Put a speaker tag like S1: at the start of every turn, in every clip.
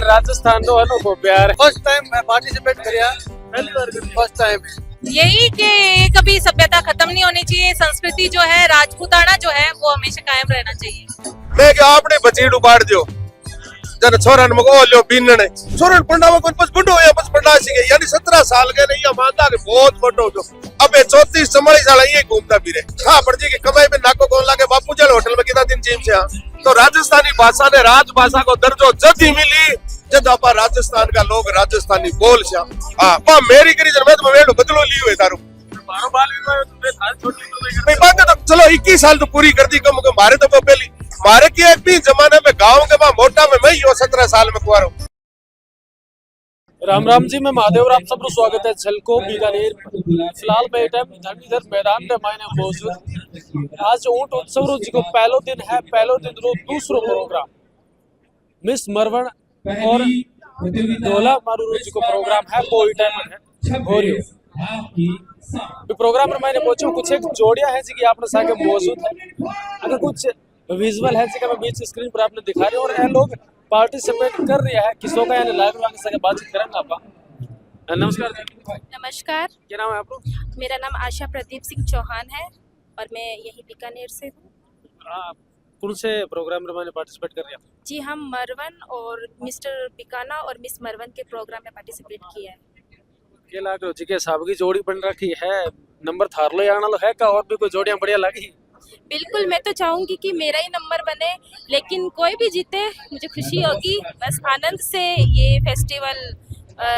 S1: Rajasthan no अनोखो प्यार
S2: first time मैं पार्टिसिपेट करिया,
S1: पहली बार
S2: फर्स्ट टाइम।
S3: यही कि कभी सभ्यता खत्म नहीं होनी चाहिए, संस्कृति जो है राजपूताना जो है वो हमेशा कायम रहना चाहिए।
S4: मैं क्या आपने बचीड़ उपाड़ दियो जन छोरन मको लियो बीनने छोरन पंडा में कुछ बुंडो या बस पंडा सीगे यानी 17 साल के नहीं मानता के बहुत बड़ो जो अबे 34 44 साल ये घूमता फिरे हां पड़जी के कमाई में नाको कौन लागे बापू जल होटल में कितना दिन जीम से तो राजस्थानी भाषा ने राजभाषा को दर्जो जद ही मिली जब आप राजस्थान का लोग राजस्थानी बोल से हां पा मेरी करी जन मैं तो वेड़ बदलो ली हुए तारू
S1: मारो बाल भी मैं थाल छोटी तो
S4: भाई बात तो चलो 21 साल तो पूरी कर दी कम मारे तो पहली मारे की एक भी जमाने में गांव के बाद मोटा में मैं यो 17 साल में कुआरो।
S1: राम राम जी, मैं महादेव आप सबको स्वागत है छलको बीकानेर। फिलहाल मैं टाइम धरणीधर मैदान में मायने मौजूद। आज ऊंट उत्सव जी को पहलो दिन है, पहलो दिन रो दूसरो प्रोग्राम मिस मरवन और ढोला मारू जी को प्रोग्राम है कोई टाइम है होरियो प्रोग्राम में मैंने पहुंचो कुछ एक जोड़ियां है जी की आपने सागे मौजूद है। अगर कुछ विजुअल है जी का मैं बीच स्क्रीन पर आपने दिखा रहे और ये लोग पार्टिसिपेट कर रहे हैं किसों का यानी लाइव वाले से बातचीत करेंगे आपका। नमस्कार।
S5: नमस्कार,
S1: क्या नाम है आपका?
S5: मेरा नाम आशा प्रदीप सिंह चौहान है और मैं यही बीकानेर से हूँ।
S1: कौन से प्रोग्राम में मैंने पार्टिसिपेट कर रहा?
S5: जी, हम मरवन और मिस्टर बीकाना और मिस मरवन के प्रोग्राम में पार्टिसिपेट किया है।
S1: क्या लग रहा है जी के साहब की जोड़ी बन रखी है, नंबर थार लो आना लो है का और भी कोई जोड़ियां बढ़िया लगी?
S5: बिल्कुल, मैं तो चाहूंगी कि मेरा ही नंबर बने, लेकिन कोई भी जीते मुझे खुशी होगी। बस आनंद से ये फेस्टिवल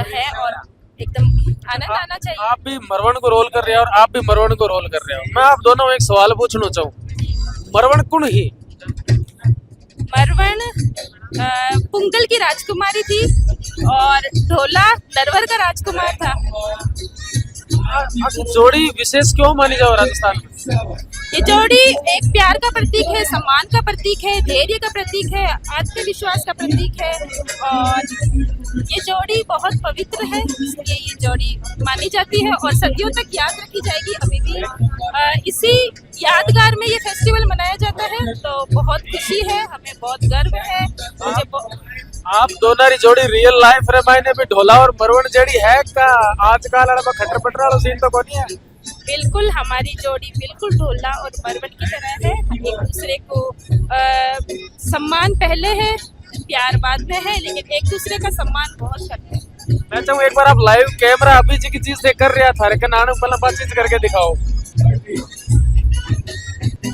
S5: है और एकदम आनंद आना चाहिए।
S1: आप भी मरवन को रोल कर रहे हो और आप भी मरवन को रोल कर रहे हो। मैं आप दोनों में एक सवाल पूछना चाहूँ, मरवन कौन ही?
S5: मरवन पुंगल की राजकुमारी थी और ढोला नरवर का राजकुमार था।
S1: जोड़ी विशेष क्यों मानी जाओ राजस्थान में?
S5: ये जोड़ी एक प्यार का प्रतीक है, सम्मान का प्रतीक है, धैर्य का प्रतीक है, आत्मविश्वास का प्रतीक है और ये जोड़ी बहुत पवित्र है, इसलिए ये जोड़ी मानी जाती है और सदियों तक याद रखी जाएगी। अभी भी इसी यादगार में ये फेस्टिवल मनाया जाता है, तो बहुत खुशी है, हमें बहुत गर्व है। मुझे
S1: आप दोनों री जोड़ी रियल लाइफ रे मायने भी ढोला और मरवन जोड़ी है का आजकल वाला खटर पटर वाला सीन तो कोनी है?
S5: बिल्कुल, हमारी जोड़ी बिल्कुल ढोला और मरवन की तरह है। हम एक दूसरे को सम्मान पहले है, प्यार बाद में है, लेकिन एक दूसरे का सम्मान बहुत करते हैं।
S1: मैं चाहूँ एक बार आप लाइव कैमरा अभी जी की चीज से कर रहा था लेकिन आने पहले बातचीत करके दिखाओ।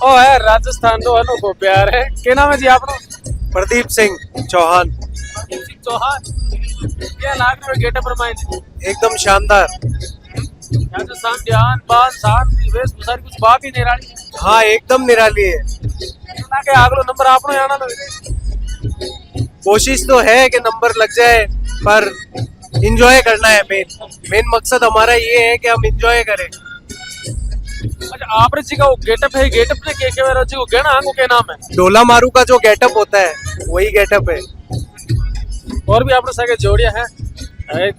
S1: ओ है राजस्थान तो अनोखो प्यार है। क्या नाम है जी आपका?
S2: प्रदीप सिंह चौहान।
S1: प्रदीप सिंह चौहान, क्या लाग रहा है गेटअप रमाइन?
S2: एकदम शानदार।
S1: राजस्थान ध्यान बात शांति वेशभूषा कुछ बात ही नहीं रही।
S2: हाँ, एकदम निराली है।
S1: ना के आगलो नंबर आपने आना लगे।
S2: कोशिश तो है कि नंबर लग जाए पर एंजॉय करना है। मेन मकसद हमारा ये है कि हम एंजॉय करें।
S1: अच्छा, आपने जी का वो गेटअप है, गेटअप ने के वाला जी को गहना आंगो के नाम है?
S2: ढोला मारू का जो गेटअप होता है वही गेटअप है।
S1: और भी आपने सारे जोड़ियां हैं,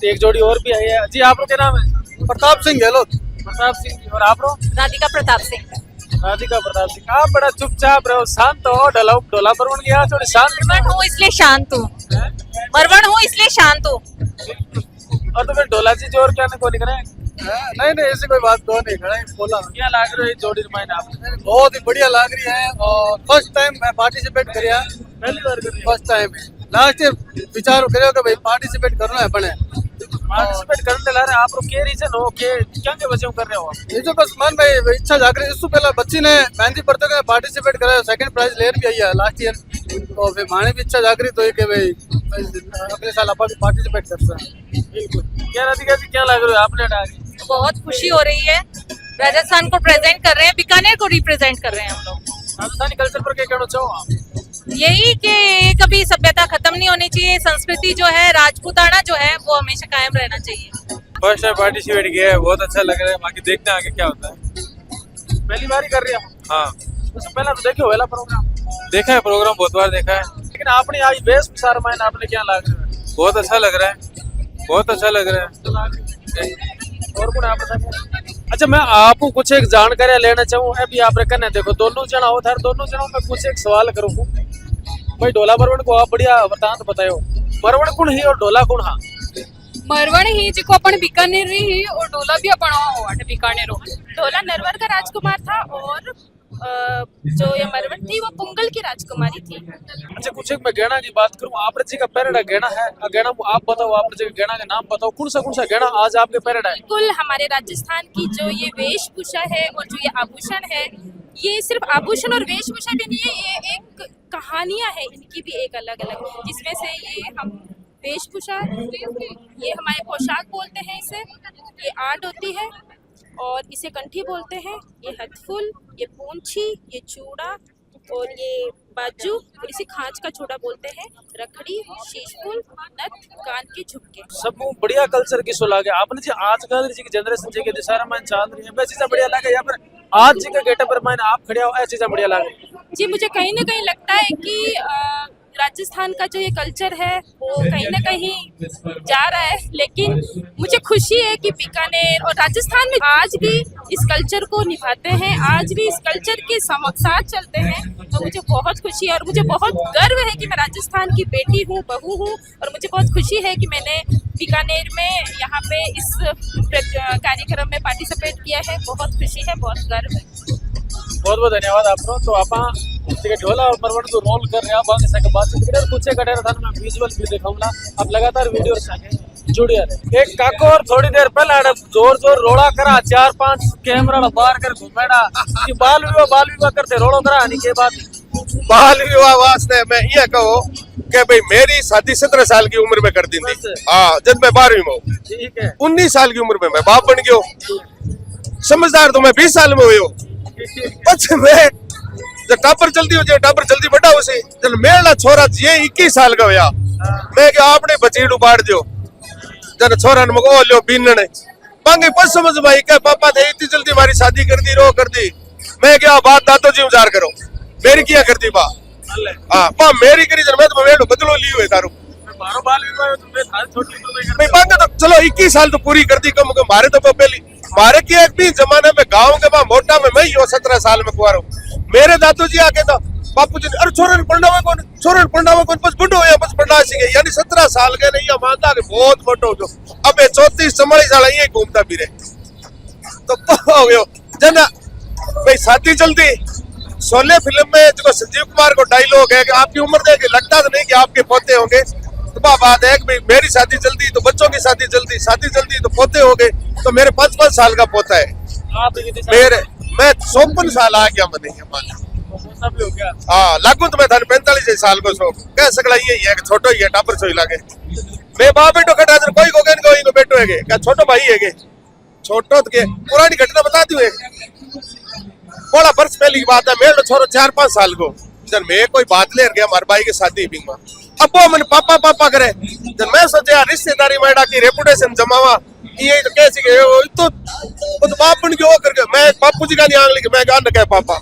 S1: एक जोड़ी और भी है जी। आप लोग क्या नाम है?
S2: प्रताप सिंह गहलोत।
S1: प्रताप सिंह जी। और आप लोग?
S3: राधिका प्रताप सिंह।
S1: राधिका प्रताप सिंह। आप बड़ा चुपचाप रहो, शांत हो। ढोला मरवन की यहाँ थोड़ी शांत
S3: मरवन हूँ इसलिए शांत हूँ, मरवन हूँ इसलिए शांत हूँ।
S1: और तो फिर ढोला जी जोर क्या को निकले?
S2: नहीं, ऐसी कोई बात तो नहीं। खड़ा ही बोला।
S1: क्या लाग रही है जोड़ी रमाइन आप?
S2: बहुत ही बढ़िया लग रही है और फर्स्ट टाइम मैं पार्टिसिपेट करिया,
S1: पहली बार कर रही
S2: फर्स्ट टाइम लास्ट विचार करो कि भाई पार्टिसिपेट करना है बने
S1: पार्टिसिपेट करने ला रहे आप लोग। क्या रीजन हो के क्या के वजह कर रहे हो आप?
S2: ये जो बस मन भाई इच्छा जाग रही है। इससे पहले बच्ची ने मेहंदी प्रतियोगिता में पार्टिसिपेट करा, सेकंड प्राइज ले भी आई है लास्ट ईयर। तो फिर माने भी इच्छा जाग रही तो ये कि भाई अगले साल आप भी पार्टिसिपेट कर सकते हैं।
S1: बिल्कुल। क्या राधिका जी क्या लग रहा है आपने डाली?
S3: बहुत खुशी हो रही है, राजस्थान को प्रेजेंट कर रहे हैं, बीकानेर को रिप्रेजेंट कर रहे हैं हम लोग।
S1: राजस्थानी कल्चर पर क्या कहना चाहो आप?
S3: यही कि कभी सभ्यता खत्म नहीं होनी चाहिए, संस्कृति जो है राजपूताना जो है वो हमेशा कायम रहना चाहिए।
S6: फर्स्ट टाइम पार्टिसिपेट किया है, बहुत अच्छा लग रहा है। बाकी देखते हैं आगे क्या होता है।
S1: पहली बार ही कर रही हो?
S6: हाँ,
S1: उससे पहले तो देखियो वाला प्रोग्राम
S6: देखा है, प्रोग्राम बहुत बार देखा है।
S1: लेकिन आपने आज बेस सारा मायने आपने क्या लग रहा है?
S6: बहुत अच्छा लग रहा है, बहुत अच्छा लग रहा है।
S1: और कौन आप बता? अच्छा, मैं आपको कुछ एक जानकारी लेना चाहूँ। अभी आप कहना देखो दोनों जना हो था, दोनों जनों में कुछ एक सवाल करूँ भाई। ढोला मरवन को आप बढ़िया वृतांत बताओ। मरवण कुण ही और ढोला कुण हा
S5: मरवण ही जिको अपन बीकानेर ही और डोला भी अपन वाट बीकानेर डोला नरवर का राजकुमार था और जो ये मरवण थी वो पुंगल की राजकुमारी थी।
S1: अच्छा कुछ एक मैं गहना की बात करूं, आपने जी का पहरेड़ा गहना है, गहना आप बताओ, आपने जी गहना का नाम बताओ, कौन सा गहना आज आपके पहरेड़ा है?
S5: बिल्कुल हमारे राजस्थान की जो ये वेशभूषा है और जो ये आभूषण है, ये सिर्फ आभूषण और वेशभूषा भी नहीं है, ये एक कहानियां है इनकी भी एक अलग अलग, जिसमें से ये हम वेशभूषा, ये हमारे पोशाक बोलते हैं इसे, ये आर्ट होती है और इसे कंठी बोलते हैं, ये हथफुल, ये पूंछी, ये चूड़ा और ये बाजू और इसे खांच का चूड़ा बोलते हैं, रखड़ी, शीशफुल, नथ, कान के झुमके।
S1: सब बढ़िया कल्चर की सो लागे आपने जी आजकल जी की जनरेशन जी के दिसारा में चाल रही है, वह चीजें बढ़िया लागे या फिर आज जी के गेटअप पर मैंने आप खड़े हो ऐसी चीजें बढ़िया लागे?
S5: जी मुझे कहीं ना कहीं लगता है कि राजस्थान का जो ये कल्चर है वो कहीं ना कहीं जा रहा है, लेकिन मुझे खुशी है कि बीकानेर और राजस्थान में आज भी इस कल्चर को निभाते हैं, आज भी इस कल्चर के साथ चलते हैं, तो मुझे बहुत खुशी है और मुझे बहुत गर्व है कि मैं राजस्थान की बेटी हूँ, बहू हूँ और मुझे बहुत खुशी है कि मैंने बीकानेर में यहाँ पे इस कार्यक्रम में पार्टिसिपेट किया है। बहुत खुशी है, बहुत गर्व है।
S1: बहुत बहुत धन्यवाद आपको। तो आप ढोला और मरवण जो रोल कर रहे हैं बाकी से बात कुछ एक था मैं विजुअल भी दिखाऊंगा, आप लगातार वीडियो साथे जुड़िए रहे। एक काको और थोड़ी देर पहले जोर रोड़ा करा, 4-5 कैमरा बाहर कर घुमेड़ा कि बाल विवाह करते रोड़ो करा नहीं के बात
S4: बाल विवाह वास्ते मैं ये कहो कि भाई मेरी शादी 17 साल की उम्र में कर दी थी। हाँ, जब मैं 12वीं में हूँ,
S1: ठीक है,
S4: 19 साल की उम्र में मैं बाप बन गयो, समझदार तो मैं 20 साल में हुई। પછી मैं जब टापर जल्दी बड़ा उसे जब मेरा छोरा ये 21 साल का होया, मैं क्या आपने बचीड़ उबाड़ दियो जब छोरा ने मको लियो बीनने पांगे पस समझ भाई क्या पापा थे इतनी जल्दी हमारी शादी कर दी, रो कर दी। मैं क्या बात दातो जी उजार करो, मेरी क्या कर दी बा? हाँ बा मेरी करी जब मैं तो मेरे बदलो ली हुए तारू भाई पांगे तो चलो 21 साल तो पूरी कर दी कम कम। मारे तो पहली मारे की एक भी जमाने में गाँव के बा मोटा में मैं ही 17 साल में कुआरा हूँ। मेरे दादू जी आके तो बापू जी अरे छोरे पढ़ना कौन बस बुढ़ो या बस पढ़ना सीखे, यानी 17 साल के नहीं मानता के बहुत मोटो जो अब 34-44 साल ये घूमता फिरे तो हो गयो जना भाई शादी जल्दी। शोले फिल्म में जो संजीव कुमार को डायलॉग है कि आपकी उम्र देख के लगता तो नहीं कि आपके पोते होंगे, तो बात है कि मेरी शादी जल्दी तो बच्चों की शादी जल्दी तो पोते हो गए। तो मेरे 5-5 साल का पोता है, मेरे मैं 54 साल आ गया मैंने हाँ लागू तो मैं 45 साल को सो कह सकला ये है छोटो ही है टापर सोई लागे। मैं बाप बेटो कटा कोई बेटो है क्या छोटो भाई है छोटो के पुरानी घटना बता दी है। बड़ा वर्ष पहले की बात है, मेरे छोरो 4-5 साल को जब मैं कोई बात ले गया हमारे भाई की शादी भी अब वो मैंने पापा करे जब मैं सोचे यार रिश्तेदारी मैडा की रेपुटेशन जमावा ये तो कैसे गए तो बाप बन के वो करके मैं बापू जी का नहीं आंग लेके मैं क्या न कह पापा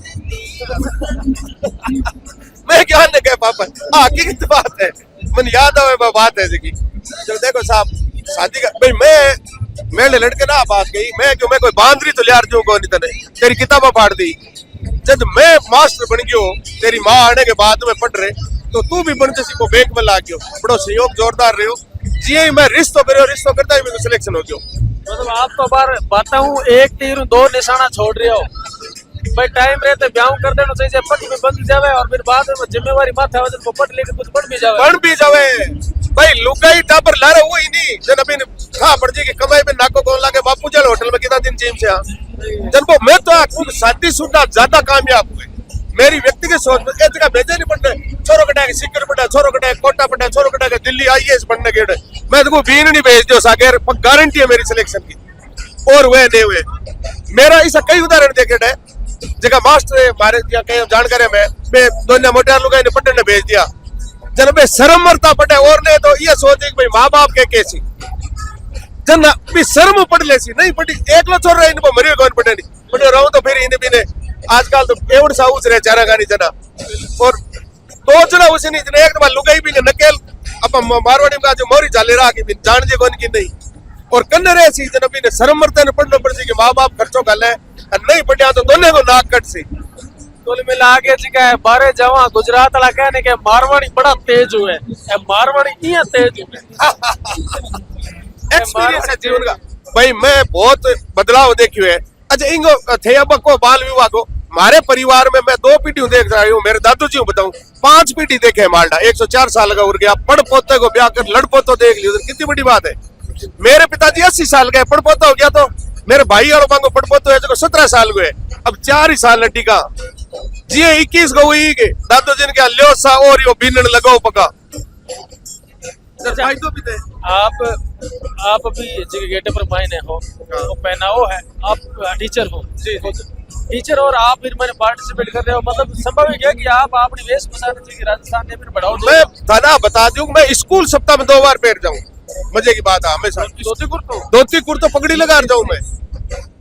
S4: मैं क्या न कह पापा हकीकत बात है मन याद आवे बात है जी। जब देखो साहब शादी का भाई मैं मेरे लड़के ना बात गई मैं क्यों मैं कोई बांदरी तो लियार दूं को नहीं तने तेरी किताबा फाड़ दी। जब मैं मास्टर बन गयो तेरी माँ आने के बाद में पढ़ रहे तो तू भी बन जैसी को बैंक में ला गयो, बड़ो सहयोग जोरदार रहे हो जी। मैं रिश्तो करता ही मेरे सिलेक्शन हो गयो।
S1: मतलब आप तो बार बाता हूँ 1 तीर 2 निशाना छोड़ रहे हो भाई, टाइम रहते ब्याह कर देना चाहिए, पट में बंद जावे और फिर बाद में जिम्मेवारी माथे वजन को पट लेके कुछ बन भी जावे भाई लुगाई टापर ला रहा ही नहीं जन अभी खा पड़ जी की कमाई में नाको कौन लागे बापू जल होटल में कितना दिन जिम से जन को मैं तो खूब शादी शुदा ज्यादा कामयाब हुए। मेरी व्यक्तिगत सोच में एक जगह भेजे नहीं पड़ते छोरो कटा के सिक्कर पटा छोरो कटा के कोटा पटा छोरो कटा के दिल्ली IAS बनने के मैं तो बीन नहीं भेज दो सागर गारंटी है मेरी सिलेक्शन की और वे नहीं हुए। मेरा ऐसा कई उदाहरण देखे है जगह मास्टर हमारे कई जानकारी में दोनों मोटे लुगाई ने पढ़ने भेज दिया जन में शर्म मरता पटे और ने तो ये सोचे भाई माँ बाप के कैसी जन भी शर्म पढ़ ले नहीं पढ़ी एक लो छोड़ रहे इनको मरी कौन पढ़े नहीं पढ़े रहूं तो फिर इन्हें भी ने आजकल तो एवड सा उस रहे चारा गानी जना और 2 जना उसे नहीं जना एक बार लुगाई भी नकेल अब मारवाड़ी का जो मोरी चाले रहा कि जान जे कौन की नहीं और कन्ने रहे सी जन भी ने शर्म मरते ने पढ़ना पड़ सी कि माँ बाप खर्चो गल है नहीं पढ़िया तो दोनों को नाक कट सी कुल मिला के जी का बारे जवा गुजरात वाला कहने के मारवाड़ी बड़ा तेज हुए, मारवाड़ी इया तेज हुए।
S4: एक्सपीरियंस है जीवन का भाई, मैं बहुत बदलाव देखियो है। अच्छा इंगो थे अब को बाल विवाह को हमारे परिवार में मैं 2 पीढ़ियों देख रहा हूँ। मेरे दादू जी बताऊं 5 पीढ़ी देखे है मालडा, 104 साल का उड़ गया। पड़ पोते को ब्याह कर लड़ पोतो देख लियो, कितनी बड़ी बात है। मेरे पिताजी 80 साल के पड़ पोता हो गया, तो मेरे भाई और मांगो पड़ पोतो है जो 17 साल को है। अब 4 ही साल लड्डी का जी 21 को हुई के दादू जी ने क्या लियो सा और यो बीनन लगाओ पका। भाई तो भी थे
S1: आप अभी जी गेटे पर मायने हो, तो पहनाओ है, आप टीचर हो जी, टीचर और आप फिर मैंने पार्टिसिपेट कर रहे हो, मतलब संभव है क्या कि आप अपनी वेशभूषा जी राजस्थान में फिर बढ़ाओ।
S4: मैं थाना बता दूं, मैं स्कूल सप्ताह में 2 बार पहन जाऊं, मजे की बात है। हमेशा धोती कुर्तो पगड़ी लगा जाऊं, मैं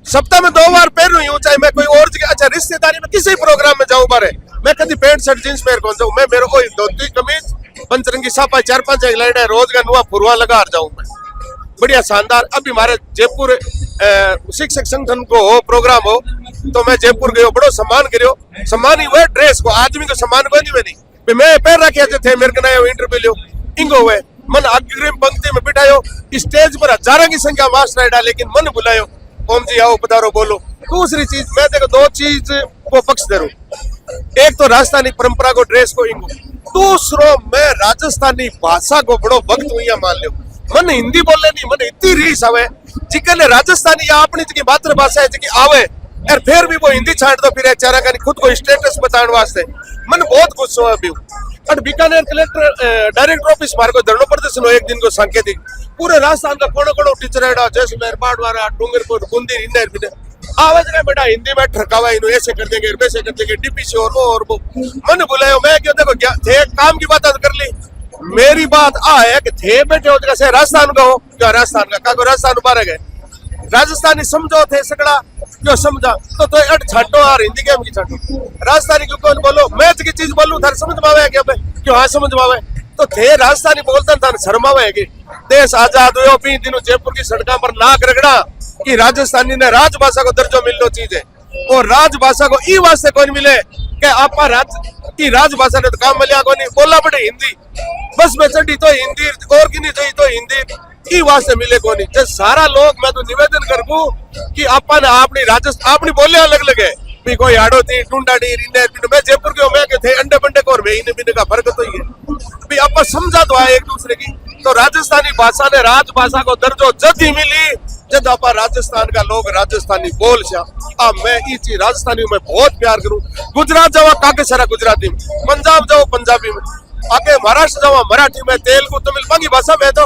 S4: सप्ताह में 2 बार पहन रही हूँ, चाहे मैं कोई और जगह, अच्छा रिश्तेदारी में किसी प्रोग्राम में जाऊं बारे, मैं कभी पैंट शर्ट जींस पहन कौन जाऊं, मैं मेरे को धोती कमीज पंचरंगी सापा 4-5 एक लाइट है रोज का नुआ फुरवा लगा जाऊं मैं, बढ़िया शानदार। अभी हमारे जयपुर शिक्षक संगठन को हो प्रोग्राम हो, तो मैं जयपुर गयो, बड़ो सम्मान करो, सम्मान ही हुए ड्रेस को, आदमी को सम्मान को नहीं मैं पैर रखे थे मेरे को नया इंटरव्यू लियो इंगो हुए मन अग्रिम पंक्ति में बिठायो, स्टेज पर हजारों की संख्या मास्टर डाले, लेकिन मन बुलायो, ओम जी आओ पधारो बोलो। दूसरी चीज मैं देखो 2 चीज को पक्ष दे रहा हूं, एक तो राजस्थानी परंपरा को ड्रेस को इंगो, दूसरो मैं राजस्थानी भाषा को बड़ो भक्त हुई मान लो। मन हिंदी बोलने नहीं, मन इतनी रीस आवे जिकने राजस्थानी या अपनी जी मातृभाषा है जी आवे और फिर भी वो हिंदी छाड़ दो फिर चारा का खुद को स्टेटस बताने वास्ते मन बहुत गुस्सा है। और बीकानेर कलेक्टर डायरेक्टर ऑफिस मार को धरना प्रदर्शन हो एक दिन को सांकेतिक पूरे राजस्थान का कोणो कोणो टीचर है, जैसलमेर बाड़वारा डूंगरपुर बूंदी इंदर आवाज रहे बेटा हिंदी में ठरकावा इन्हों ऐसे कर देंगे वैसे कर देंगे डीपीसी और वो मन बुलायो। मैं क्यों देखो क्या थे काम की बात कर ली, मेरी बात आ है कि थे बेटे हो जैसे राजस्थान का हो, क्या राजस्थान का काको राजस्थान उबारे गए राजस्थानी समझो थे सकड़ा क्यों समझा तो अट छाटो और हिंदी के छाटो राजस्थानी क्यों कौन बोलो, मैं की चीज बोलूं थारे समझ में आवे क्या क्यों हाँ समझ में आवे, तो थे राजस्थानी बोलता था शर्म आवे कि देश आजाद हुए 20 दिनों जयपुर की सड़कों पर नाक रगड़ा कि राजस्थानी ने राजभाषा को दर्जो मिलनो चीज है, और राजभाषा को ई वास्ते कौन मिले कि आपा राजभाषा ने तो काम मिलिया को नहीं बोला बड़े हिंदी बस में चढ़ी तो हिंदी और की नहीं चाहिए तो हिंदी ई वास्ते मिले को नहीं। जब सारा लोग मैं तो निवेदन करूँ कि आपा ने अपनी राजस्थान अपनी बोले अलग अलग है भी कोई आड़ो थी टूंडाड़ी रिंडे मैं जयपुर के मैं के थे अंडे बंडे को और महीने महीने का फर्क तो ही है भी आपा समझा तो आए एक दूसरे की। तो राजस्थानी भाषा ने राजभाषा को दर्जो जद ही मिली जब आपा राजस्थान का लोग राजस्थानी बोल सा मैं ये चीज राजस्थानी में बहुत प्यार करूं। गुजरात जावा काके सारा गुजराती में, पंजाब जाओ पंजाबी में, आगे महाराष्ट्र जावा मराठी में, तेलुगु तमिल बाकी भाषा में, तो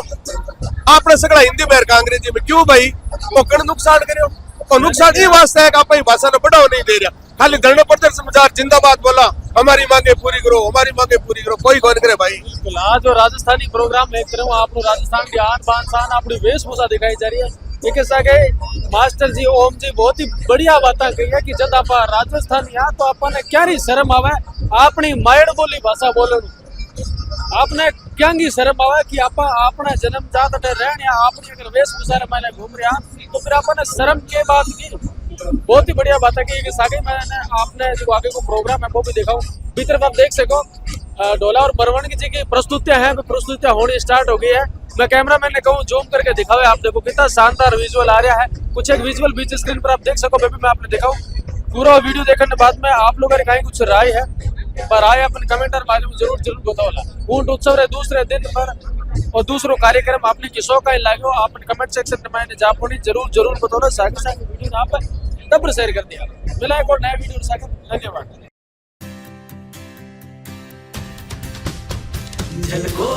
S4: आपने सगड़ा हिंदी में अंग्रेजी में क्यों भाई वो कण नुकसान करो और नुकसान ये वास्ते है कि आप भाषा ने बढ़ावा नहीं दे रहा, खाली धरना प्रदर्शन में जिंदाबाद बोला हमारी मांगे पूरी करो हमारी मांगे पूरी करो, कोई कौन करे भाई।
S1: आज जो राजस्थानी प्रोग्राम देख रहे हो आप राजस्थान की आन बान शान अपनी वेशभूषा दिखाई जा रही है, एक सागे मास्टर जी ओम जी बहुत ही बढ़िया बातें कही है कि जब आप राजस्थानी आ तो आपने क्या शर्म आवे अपनी मायड़ बोली भाषा बोलने, आपने क्या शर्म आवे कि आप अपने जन्म जात रहन या अपनी अगर वेशभूषा मैंने घूम रहा तो फिर आपने शर्म के बात की। बहुत ही बढ़िया बात है कि सागे मैंने आपने जो आगे को प्रोग्राम है वो भी देखा भीतर आप देख सको डोला और बरवण जी की प्रस्तुतियां हैं, प्रस्तुतियां होनी स्टार्ट हो गई है। मैं कैमरा मैन ने कहूँ जूम करके दिखावे आप देखो कितना शानदार विजुअल आ रहा है, कुछ एक विजुअल बीच स्क्रीन पर आप देख सको बेबी मैं आपने दिखाऊं। पूरा वीडियो देखने के बाद में आप लोगों ने कहीं कुछ राय है पर राय अपन कमेंटर मालूम जरूर बताओला। ऊंट उत्सव रे दूसरे दिन पर और दूसरो कार्यक्रम आपने किसो का लागो आप कमेंट सेक्शन में जापोनी जरूर बताओ। सागे सागे वीडियो आप तब शेयर कर दिया, मिला एक और नया वीडियो सागे, धन्यवाद।
S7: झलको